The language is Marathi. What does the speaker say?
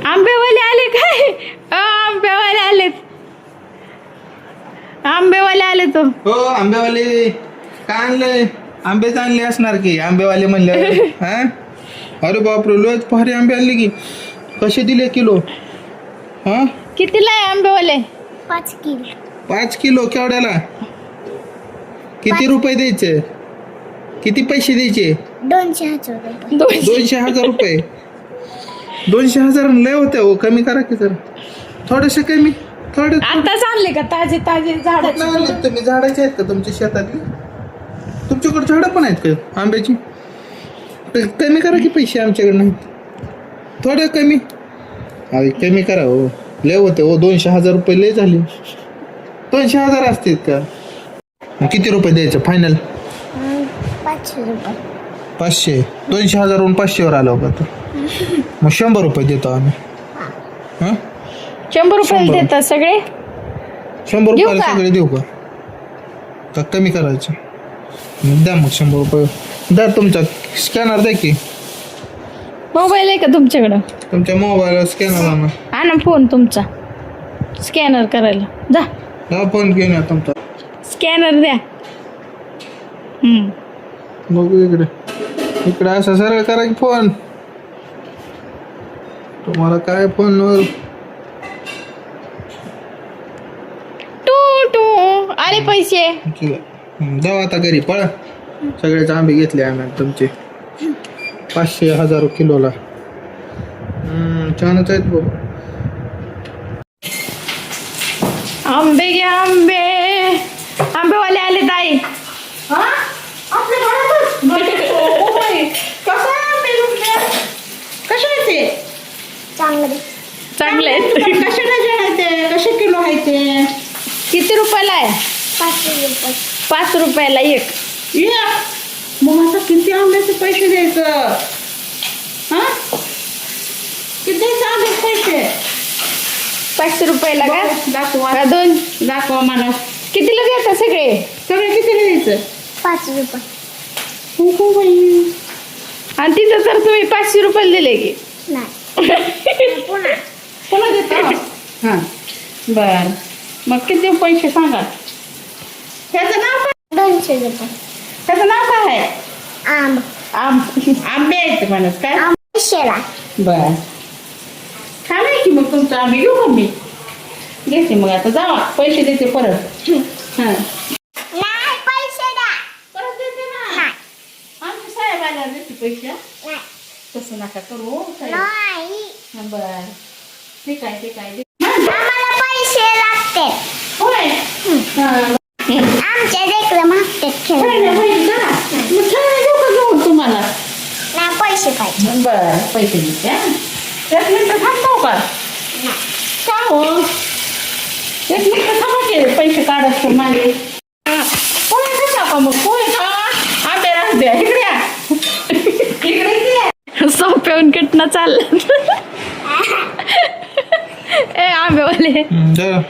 आंबेवाले आले काय? आंबेवाले आलेत. आंबेवाले आले तो. हो आंबेवाले काय आणलंय? आंबेच आणले असणार की आंबेवाले म्हणले. हा अरे बापरे लोच भारी आंबे आणले की. कसे दिले किलो? हा कितीला आहे आंबेवाले? 5 किलो. 5 किलो केवढ्याला? किती रुपये द्यायचे? किती पैसे द्यायचे? 200,000 रुपये. 200,000 रुपये. 200,000 लय होते हो. कमी करा की जरा थोडेसे कमी. थोडे आताच आणले का ताजे ताजे झाडाचे? आणले तुम्ही? झाडाचे आहेत का तुमच्या शेतातली? तुमच्याकडे झाडं पण आहेत का आंब्याची? कमी करा की पैसे आमच्याकडे नाहीत. थोडं कमी. अरे कमी करा हो. लय होते हो. 200,000 रुपये लय झाले. 200,000 असतील का? किती रुपये द्यायचं फायनल? 500 रुपये. 500. 200,000वरून 500वर आलो का तू? मग 100 रुपये देतो आम्ही. हां 100 रुपये देतात सगळे? 100 देऊ रुपयाला का? सगळे देऊ का? का कमी करायचं? द्या मग 100 रुपये. द्या तुमचा स्कॅनर द्या की. मोबाईल आहे का तुमच्याकडं? तुमच्या मोबाईलवर स्कॅनर आणा. आणा फोन तुमचा स्कॅनर करायला. जा हा फोन घेऊन या तुमचा. स्कॅनर द्या. बघू इकडे. इकडे असं सरळ करा की फोन. तुम्हाला काय फोनवर टू टू आले पैसे. जाऊ आता घरी पळा. सगळेच आंबे घेतले आम्ही तुमचे. 500,000 किलोला. छानच आहेत बघ. आंबे घ्या आंबे. आंबेवाले आले ताई. कसे आहे ते? चांगले. चांगले आहेत. कसे डझन आहे ते? कसे किलो आहे ते? किती रुपयाला आहे? 500 रुपये. 5 रुपयाला एक. ये मग आता किती आंब्याचे पैसे द्यायचं? हा किती द्यायचं आंब्याचे पैसे? 500 रुपयाला का? दाखवा का दोन? दाखवा मला. कितीला देता सगळे? सगळे किती द्यायचं? 5 रुपये. हो हो बाई. आणि तिथं तर तुम्ही 500 रुपयाला दिले की. नाही. पुन्हा. कोणा देता? हां बर. मग किती पैसे सांगा. त्याचं नाव काय? 200 रुपये. त्याचं नाव काय आहे? आंब. आंबे आहेत म्हणत काय? आंब शेला. बर छान आहे की मग तुमचं आंबे. घेऊ का मी? घेते मग आता जावा. पैसे देते परत. हां नाही पैसे द्या. परत देते ना. नाही. आमच्या साहेब आल्यावर देते पैसे. नाही. तसं नका करू साहेब. नाही. हां बर ठीक आहे ठीक आहे. आम्हाला पैसे लागते. होय हां आमच्या लेकरं मागतात खेळण्या खेळायला. पाहिजे का? मग खेळण्या देऊ का घेऊन तुम्हाला? नाही पैसे पाहिजे. बर पैसे देते. हां एक मिनिट थांबतो का? नाही. का हो एक मिनिट थांबा की पैसे काढत माझे. पोहे कसा का मग? पोहे का आंबे राहू द्या. इकडे या. इकडे ये. सोप्याहून किटणं चाललं. ए आंबेवाले जा.